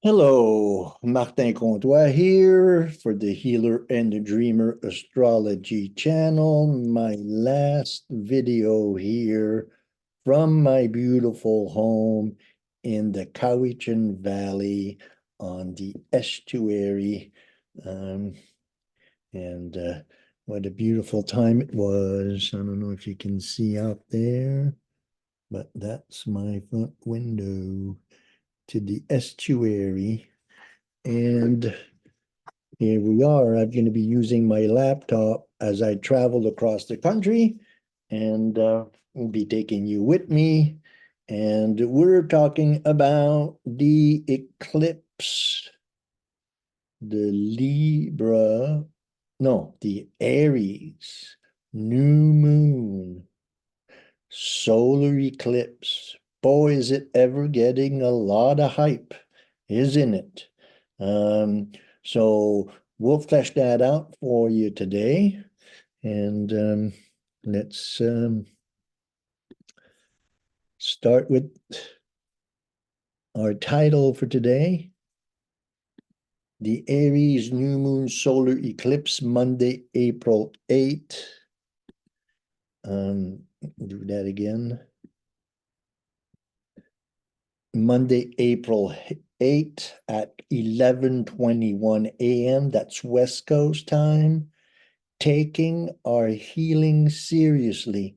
Hello, Martin Comtois here for the Healer and the Dreamer Astrology channel. My last video here from my beautiful home in the Cowichan Valley on the estuary. And what a beautiful time it was. I don't know if you can see out there, but that's my front window to the estuary. And here we are. I'm going to be using my laptop as I travel across the country, and we'll be taking you with me. And we're talking about the eclipse, the Aries new moon solar eclipse. Boy, is it ever getting a lot of hype, isn't it? So we'll flesh that out for you today. And let's start with our title for today. The Aries new moon solar eclipse, Monday, April 8th. Do that again. Monday, April 8th at 11:21 a.m. That's West Coast time. Taking our healing seriously.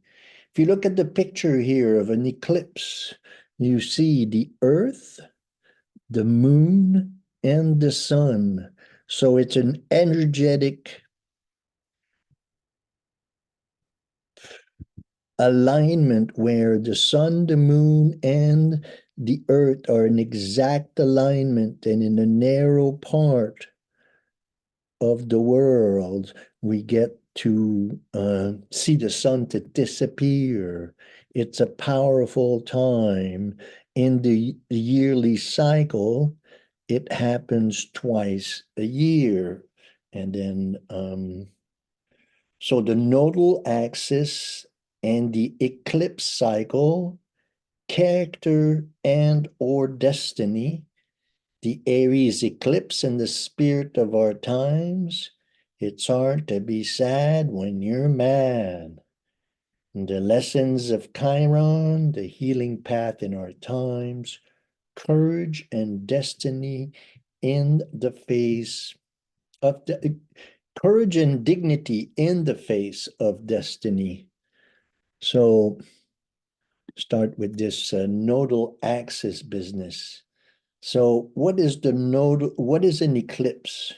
If you look at the picture here of an eclipse, you see the Earth, the moon, and the sun. So it's an energetic alignment where the sun, the moon, and the Earth are in exact alignment, and in a narrow part of the world, we get to see the sun to disappear. It's a powerful time. In the yearly cycle, it happens twice a year. And then, so the nodal axis and the eclipse cycle, character and or destiny, the Aries eclipse and the spirit of our times. It's hard to be sad when you're mad. And the lessons of Chiron, the healing path in our times, courage and destiny in the face of the courage and dignity in the face of destiny. So start with this nodal axis business. So what is the nodal, what is an eclipse?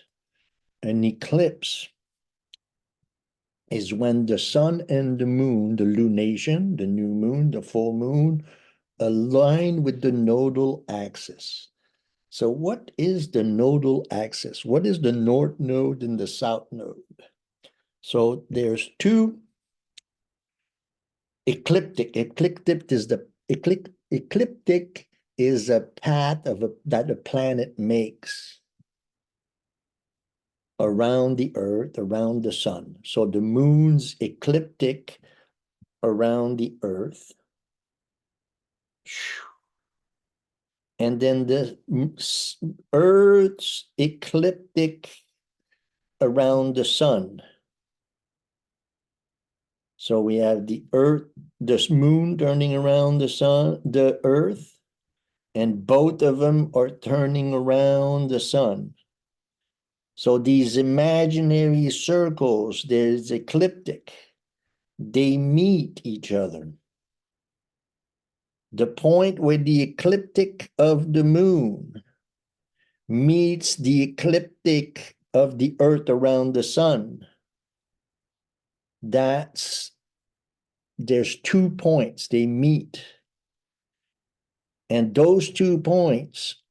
An eclipse is when the sun and the moon, the lunation, the new moon, the full moon, align with the nodal axis. So what is the nodal axis? What is the north node and the south node? So there's two ecliptic. Ecliptic is a path that a planet makes around the Earth, around the sun. So the moon's ecliptic around the Earth. And then the Earth's ecliptic around the sun. So we have the Earth, this moon turning around the sun, the Earth, and both of them are turning around the sun. So these imaginary circles, there's ecliptic, they meet each other. The point where the ecliptic of the moon meets the ecliptic of the Earth around the sun, there's 2 points, they meet. And those 2 points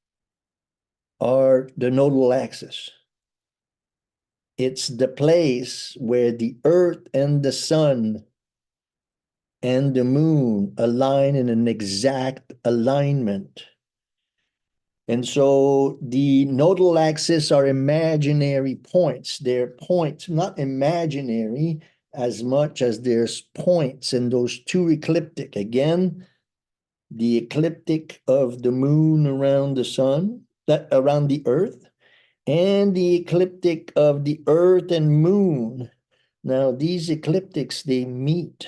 are the nodal axis. It's the place where the Earth and the sun and the moon align in an exact alignment. And so the nodal axis are imaginary points. They're points, not imaginary as much as there's points in those two ecliptic. Again, the ecliptic of the moon around the sun, that around the earth, and the ecliptic of the earth and moon. Now, these ecliptics, they meet.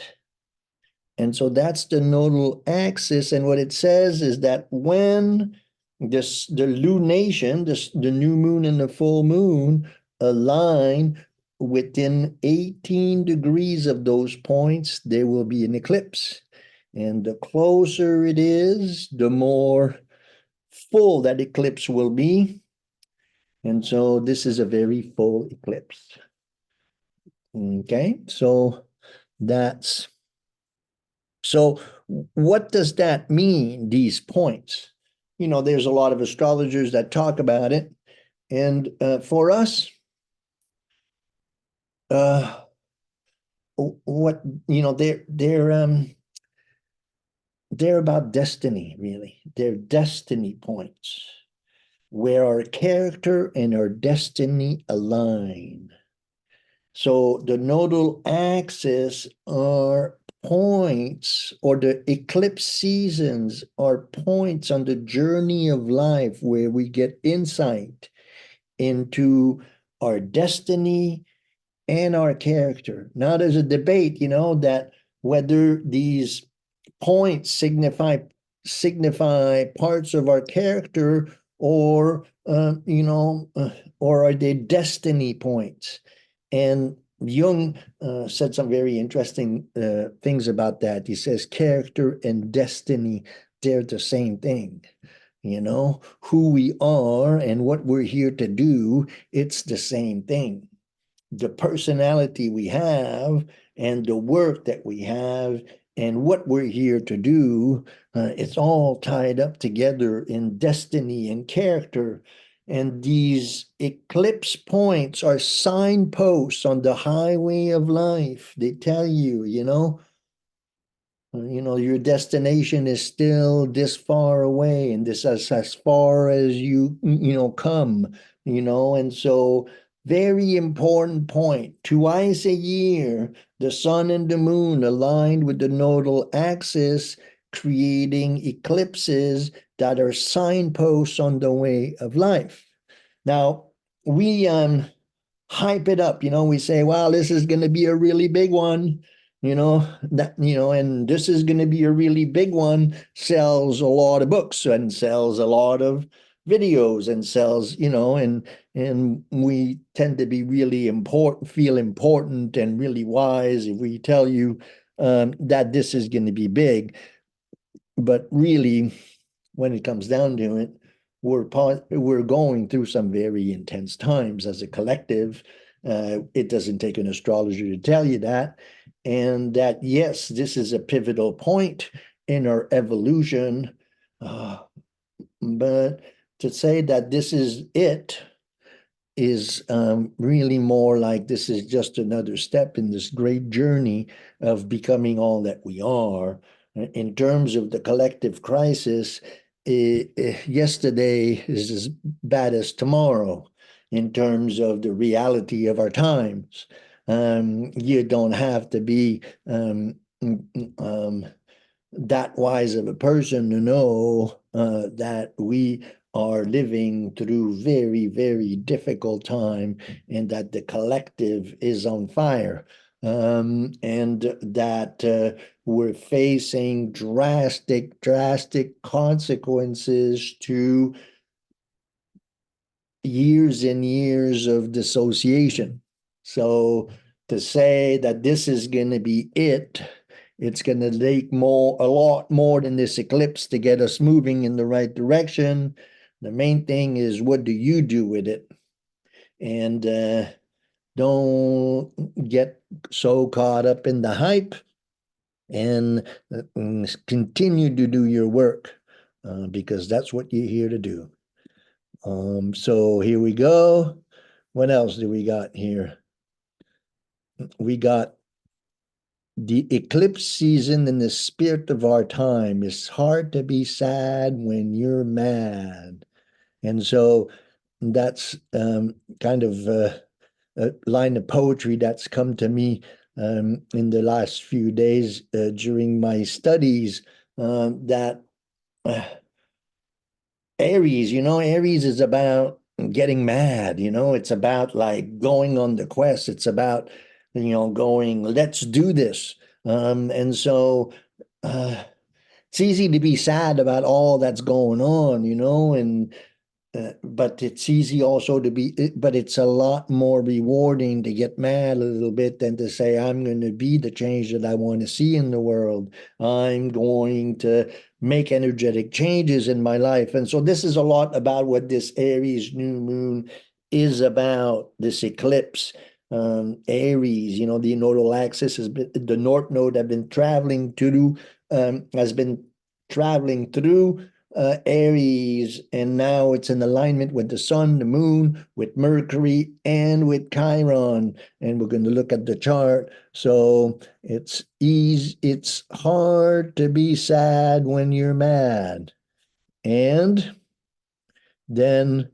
And so that's the nodal axis. And what it says is that when the lunation, the new moon and the full moon align within 18 degrees of those points, there will be an eclipse. And the closer it is, the more full that eclipse will be. And so this is a very full eclipse. Okay, so that's so what does that mean, these points? You know, there's a lot of astrologers that talk about it. And for us, what, you know, they're about destiny, really. They're destiny points where our character and our destiny align. So the nodal axis are points, or the eclipse seasons are points on the journey of life where we get insight into our destiny and our character. Now there's a debate, you know, that whether these points signify parts of our character, or or are they destiny points? And Jung said some very interesting things about that. He says character and destiny, they're the same thing. You know, who we are and what we're here to do, it's the same thing. The personality we have and the work that we have and what we're here to do, it's all tied up together in destiny and character. And these eclipse points are signposts on the highway of life. They tell you, your destination is still this far away, and this is as far as come, and so very important point. Twice a year, the sun and the moon aligned with the nodal axis, creating eclipses that are signposts on the way of life. Now, we hype it up, we say, wow, this is going to be a really big one, and this is going to be a really big one, sells a lot of books and sells a lot of videos and sells, and we tend to be really important, feel important and really wise if we tell you that this is going to be big. But really, when it comes down to it, we're going through some very intense times as a collective. It doesn't take an astrologer to tell you that. And that, yes, this is a pivotal point in our evolution. But to say that this is it is really more like this is just another step in this great journey of becoming all that we are. In terms of the collective crisis, yesterday is as bad as tomorrow in terms of the reality of our times. You don't have to be that wise of a person to know that we are living through very, very difficult time, and that the collective is on fire, and that we're facing drastic consequences to years and years of dissociation. So to say that this is going to be it's going to take a lot more than this eclipse to get us moving in the right direction. The main thing is, what do you do with it? And don't get so caught up in the hype, and continue to do your work, because that's what you're here to do. So here we go. What else do we got here? We got the eclipse season in the spirit of our time. It's hard to be sad when you're mad. And so that's kind of a line of poetry that's come to me in the last few days during my studies, that Aries, Aries is about getting mad, it's about like going on the quest. It's about, going, let's do this. And so it's easy to be sad about all that's going on, and but it's easy also to be, but it's a lot more rewarding to get mad a little bit than to say, I'm going to be the change that I want to see in the world. I'm going to make energetic changes in my life. And so this is a lot about what this Aries new moon is about, this eclipse. Aries, the nodal axis has been, the North Node have been traveling through, has been traveling through Aries, and now it's in alignment with the sun, the moon, with Mercury, and with Chiron. And we're going to look at the chart. So it's easy, it's hard to be sad when you're mad. And then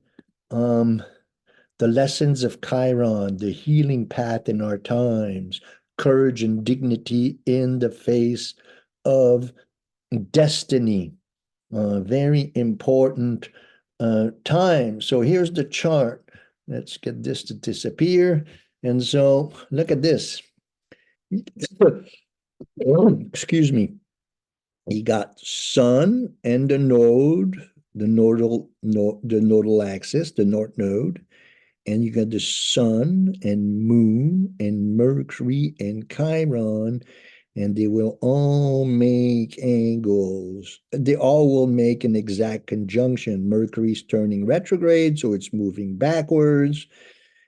the lessons of Chiron, the healing path in our times, courage and dignity in the face of destiny. Very important time. So here's the chart. Let's get this to disappear. And so look at this. Excuse me. You got sun and the node, the nodal axis, the north node, and you got the sun and moon and Mercury and Chiron, and they will all make angles. They all will make an exact conjunction. Mercury's turning retrograde, so it's moving backwards.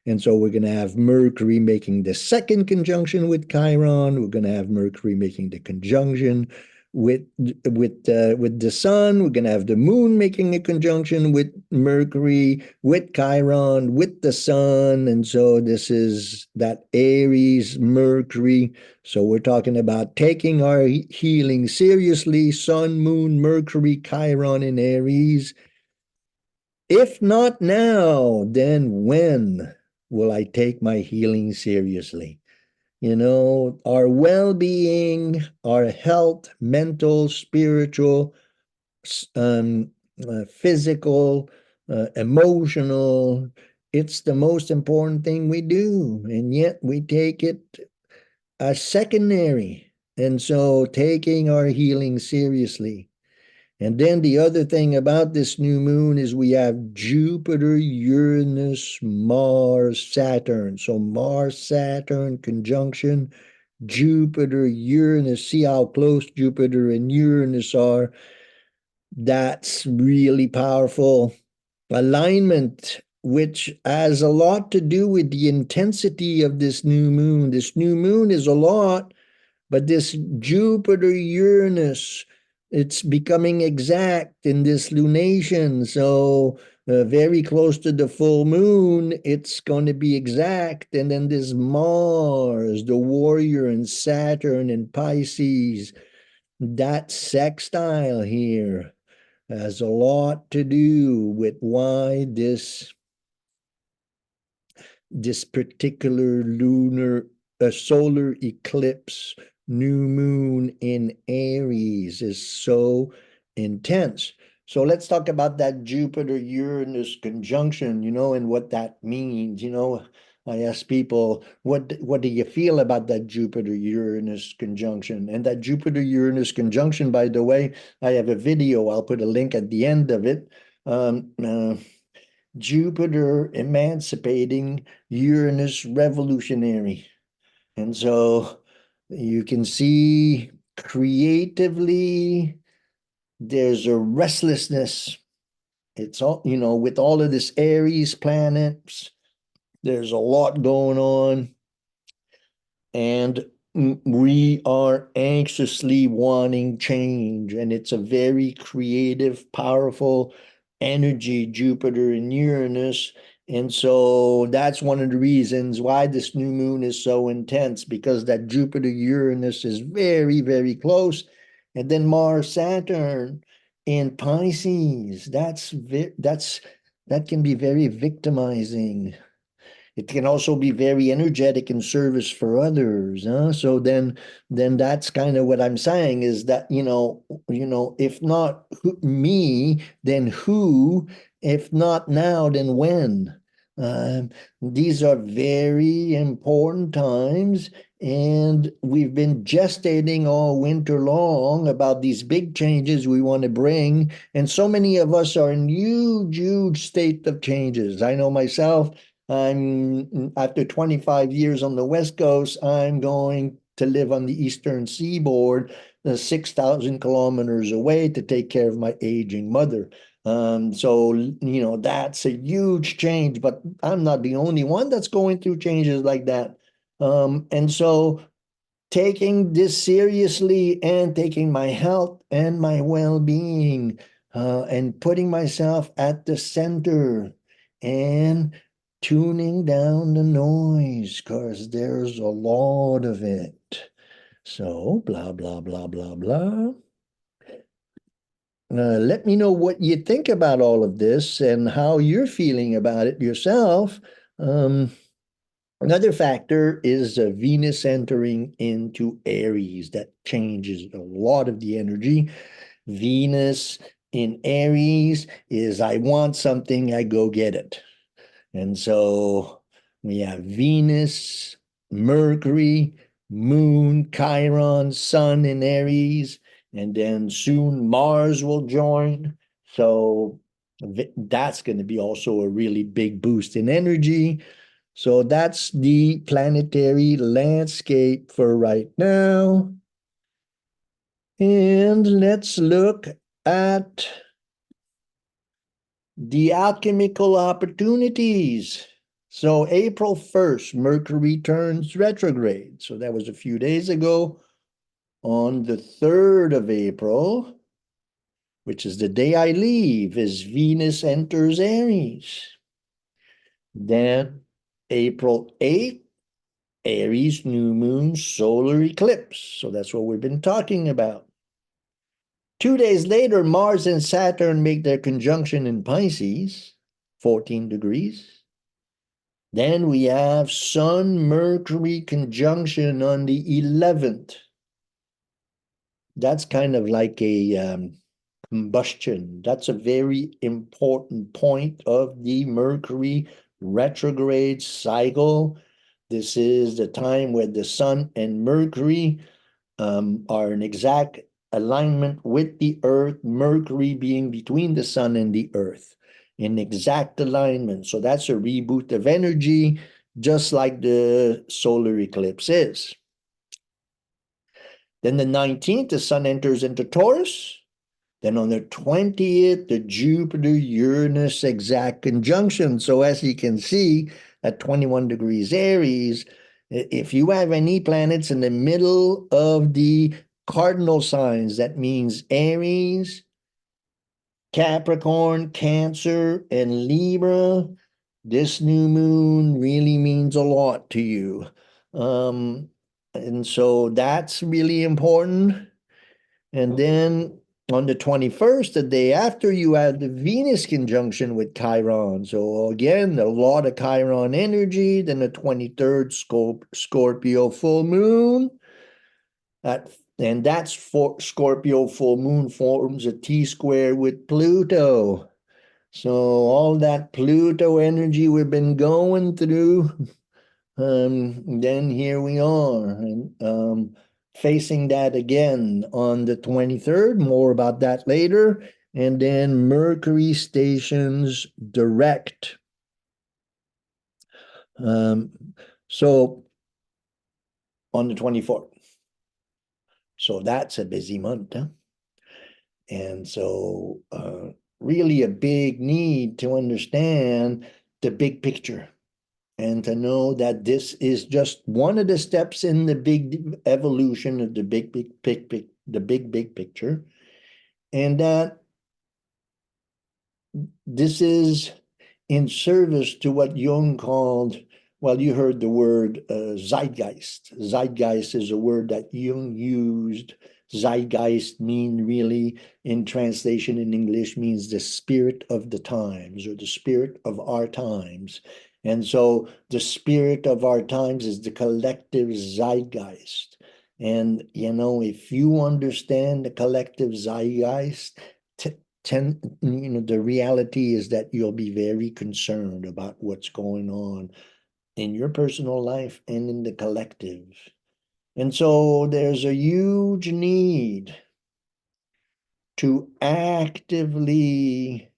And so we're going to have Mercury making the second conjunction with Chiron. We're going to have Mercury making the conjunction with the sun. We're going to have the moon making a conjunction with Mercury, with Chiron, with the sun. And so this is that Aries Mercury. So we're talking about taking our healing seriously. Sun, moon, Mercury, Chiron in Aries. If not now, then when will I take my healing seriously? Our well-being, our health, mental, spiritual, physical, emotional, it's the most important thing we do, and yet we take it as secondary. And so taking our healing seriously. And then the other thing about this new moon is we have Jupiter, Uranus, Mars, Saturn. So Mars, Saturn conjunction, Jupiter, Uranus. See how close Jupiter and Uranus are. That's really powerful alignment, which has a lot to do with the intensity of this new moon. This new moon is a lot, but this Jupiter Uranus, it's becoming exact in this lunation. So very close to the full moon, it's going to be exact. And then this Mars, the warrior, and Saturn and Pisces, that sextile here has a lot to do with why this particular solar eclipse, new moon in Aries is so intense. So let's talk about that Jupiter-Uranus conjunction, and what that means. I ask people, what do you feel about that Jupiter-Uranus conjunction? And that Jupiter-Uranus conjunction, by the way, I have a video. I'll put a link at the end of it. Jupiter emancipating, Uranus revolutionary. And so you can see creatively, there's a restlessness. It's all, with all of this Aries planets, there's a lot going on. And we are anxiously wanting change. And it's a very creative, powerful energy, Jupiter and Uranus. And so that's one of the reasons why this new moon is so intense, because that Jupiter Uranus is very, very close. And then Mars Saturn in Pisces, that can be very victimizing. It can also be very energetic in service for others. So then that's kind of what I'm saying is that, if not me, then who? If not now, then when? These are very important times, and we've been gestating all winter long about these big changes we want to bring. And so many of us are in huge, huge state of changes. I know myself, I'm after 25 years on the West Coast, I'm going to live on the Eastern Seaboard, 6,000 kilometers away to take care of my aging mother. So, that's a huge change, but I'm not the only one that's going through changes like that. And so taking this seriously and taking my health and my well-being and putting myself at the center and tuning down the noise because there's a lot of it. So, blah, blah, blah, blah, blah. Let me know what you think about all of this and how you're feeling about it yourself. Another factor is Venus entering into Aries. That changes a lot of the energy. Venus in Aries is I want something, I go get it. And so we have Venus, Mercury, Moon, Chiron, Sun in Aries, and then soon Mars will join. So that's going to be also a really big boost in energy. So that's the planetary landscape for right now. And let's look at the alchemical opportunities. So April 1st, Mercury turns retrograde. So that was a few days ago. On the 3rd of April, which is the day I leave, as Venus enters Aries. Then April 8th, Aries new moon solar eclipse. So that's what we've been talking about. 2 days later, Mars and Saturn make their conjunction in Pisces, 14 degrees. Then we have Sun-Mercury conjunction on the 11th. That's kind of like a combustion. That's a very important point of the Mercury retrograde cycle. This is the time where the Sun and Mercury are in exact alignment with the Earth, Mercury being between the Sun and the Earth, in exact alignment. So that's a reboot of energy, just like the solar eclipse is. Then the 19th, the Sun enters into Taurus. Then on the 20th, the Jupiter-Uranus exact conjunction. So as you can see, at 21 degrees Aries, if you have any planets in the middle of the cardinal signs, that means Aries, Capricorn, Cancer, and Libra, this new moon really means a lot to you. And so that's really important. And then on the 21st, the day after, you have the Venus conjunction with Chiron. So again, a lot of Chiron energy. Then the 23rd, Scorpio full moon. And that's for Scorpio full moon forms a T-square with Pluto. So all that Pluto energy we've been going through, then here we are. And facing that again on the 23rd, more about that later. And then Mercury stations direct. So on the 24th. So that's a busy month, huh? And so really a big need to understand the big picture and to know that this is just one of the steps in the big evolution of the big picture, and that this is in service to what Jung called, well, you heard the word zeitgeist. Zeitgeist is a word that Jung used. Zeitgeist mean really, in translation in English, means the spirit of the times or the spirit of our times. And so the spirit of our times is the collective zeitgeist. And, if you understand the collective zeitgeist, the reality is that you'll be very concerned about what's going on in your personal life and in the collective. And so there's a huge need to actively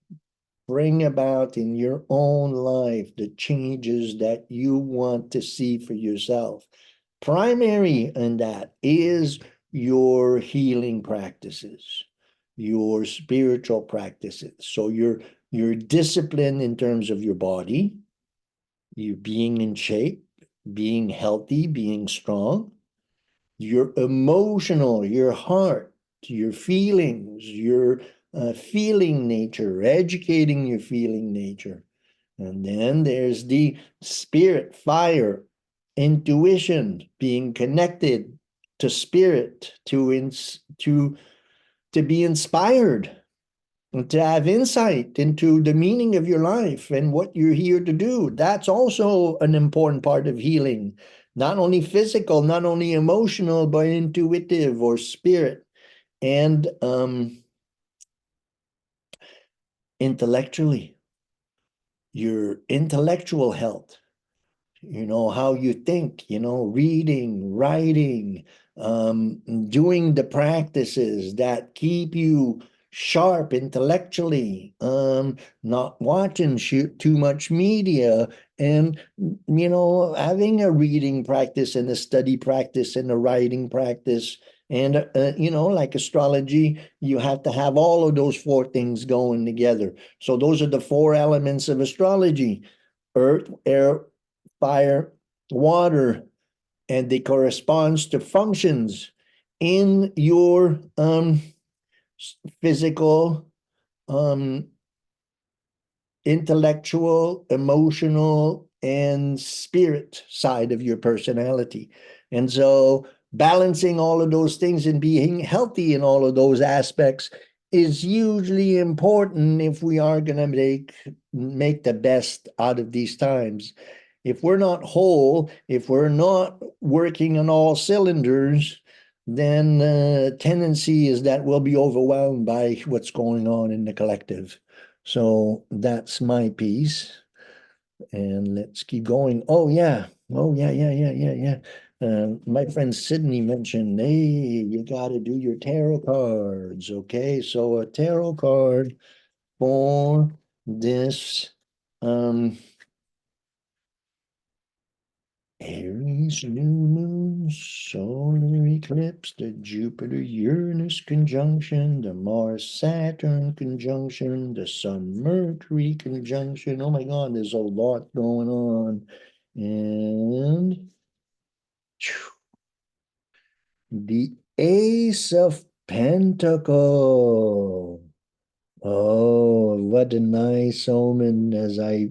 bring about in your own life the changes that you want to see for yourself. Primary in that is your healing practices, your spiritual practices. So your discipline in terms of your body, you being in shape, being healthy, being strong, your emotional, your heart, your feelings, your feeling nature, educating your feeling nature. And then there's the spirit, fire, intuition, being connected to spirit, to be inspired, and to have insight into the meaning of your life and what you're here to do. That's also an important part of healing. Not only physical, not only emotional, but intuitive or spirit. And intellectually, your intellectual health, how you think, reading, writing, doing the practices that keep you sharp intellectually, not watching too much media, and, having a reading practice and a study practice and a writing practice. And, like astrology, you have to have all of those four things going together. So those are the four elements of astrology: earth, air, fire, water, and they corresponds to functions in your physical, um, intellectual, emotional, and spirit side of your personality. And so balancing all of those things and being healthy in all of those aspects is hugely important if we are going to make the best out of these times. If we're not whole, if we're not working on all cylinders, then tendency is that we'll be overwhelmed by what's going on in the collective. So that's my piece. And let's keep going. Oh, yeah. Oh, yeah, yeah, yeah, yeah, yeah. My friend Sydney mentioned, hey, you got to do your tarot cards. Okay. So a tarot card for this Aries new moon, solar eclipse, the Jupiter-Uranus conjunction, the Mars-Saturn conjunction, the Sun-Mercury conjunction. Oh my God, there's a lot going on. And the Ace of Pentacles. Oh, what a nice omen as I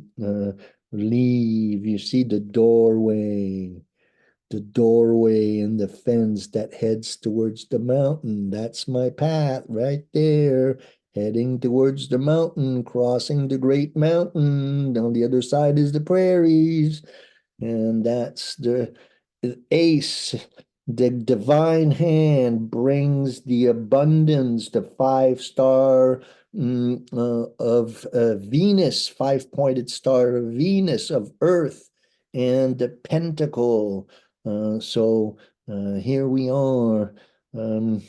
leave. You see the doorway and the fence that heads towards the mountain. That's my path right there, heading towards the mountain, crossing the great mountain. On the other side is the prairies. And that's the ace. The divine hand brings the abundance, the 5 star of Venus, 5-pointed star of Venus, of Earth, and the pentacle. So here we are. The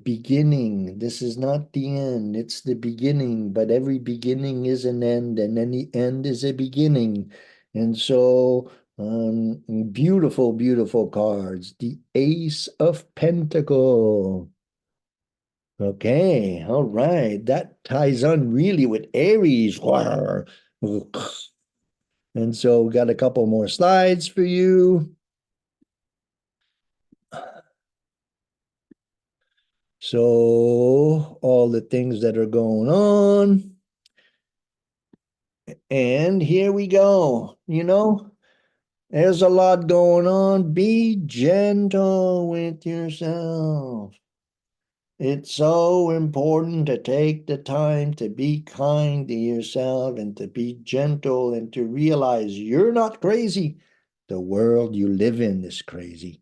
beginning. This is not the end, it's the beginning, but every beginning is an end, and any end is a beginning. And so, beautiful, beautiful cards. The Ace of Pentacle. Okay, all right. That ties on really with Aries. And so, we got a couple more slides for you. So, all the things that are going on. And here we go. There's a lot going on. Be gentle with yourself. It's so important to take the time to be kind to yourself and to be gentle and to realize you're not crazy. The world you live in is crazy.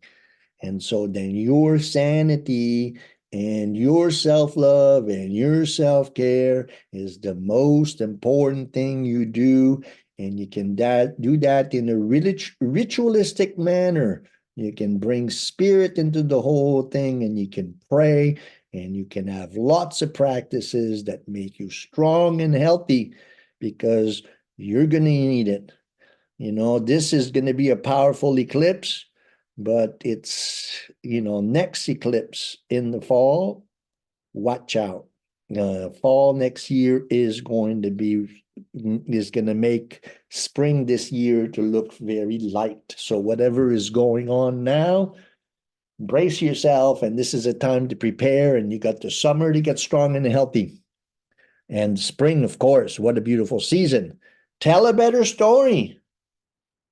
And so then your sanity and your self-love and your self-care is the most important thing you do. And you can do that in a ritualistic manner. You can bring spirit into the whole thing and you can pray and you can have lots of practices that make you strong and healthy because you're going to need it. You know, this is going to be a powerful eclipse, but it's, next eclipse in the fall, watch out. Fall next year is going to make spring this year to look very light. So whatever is going on now, brace yourself, and this is a time to prepare, and you got the summer to get strong and healthy. And spring, of course, what a beautiful season. Tell a better story.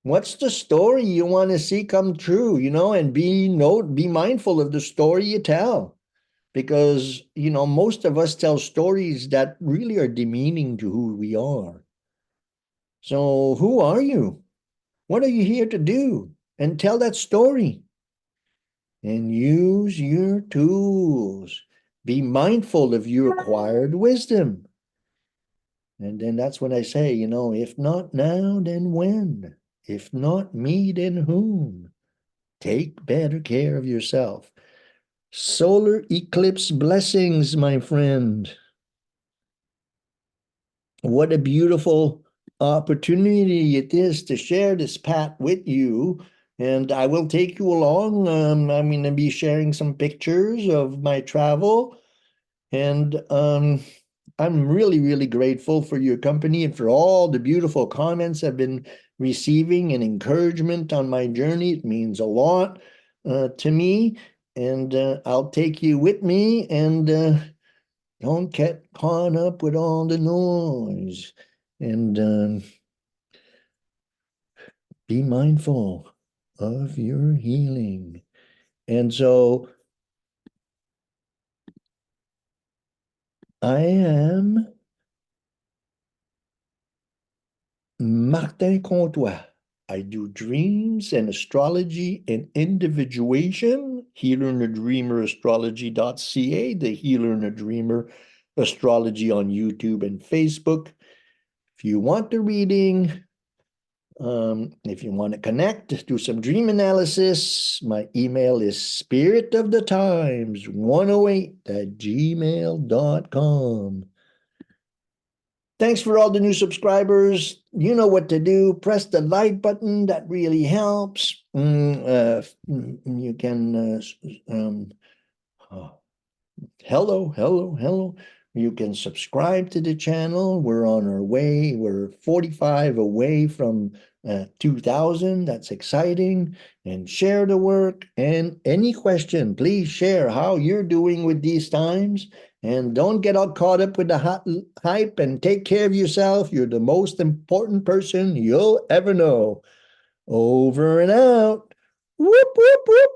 What's the story you want to see come true, and be mindful of the story you tell. Because, most of us tell stories that really are demeaning to who we are. So who are you? What are you here to do? And tell that story. And use your tools. Be mindful of your acquired wisdom. And then that's when I say, if not now, then when? If not me, then whom? Take better care of yourself. Solar eclipse blessings, my friend. What a beautiful opportunity it is to share this path with you. And I will take you along. I'm going to be sharing some pictures of my travel. And I'm really, really grateful for your company and for all the beautiful comments I've been receiving and encouragement on my journey. It means a lot to me, and I'll take you with me, and don't get caught up with all the noise, and be mindful of your healing. And so I am Martin Comtois. I do dreams and astrology and individuation. Healer and a Dreamer Astrology.ca, the Healer and a Dreamer Astrology on YouTube and Facebook. If you want the reading, if you want to connect, do some dream analysis, my email is spiritofthetimes108@gmail.com. Thanks for all the new subscribers. You know what to do. Press the like button. That really helps. You can, hello, hello, hello. You can subscribe to the channel. We're on our way. We're 45 away from 2,000. That's exciting. And share the work. And any question, please share how you're doing with these times. And don't get all caught up with the hype, and take care of yourself. You're the most important person you'll ever know. Over and out. Whoop, whoop, whoop.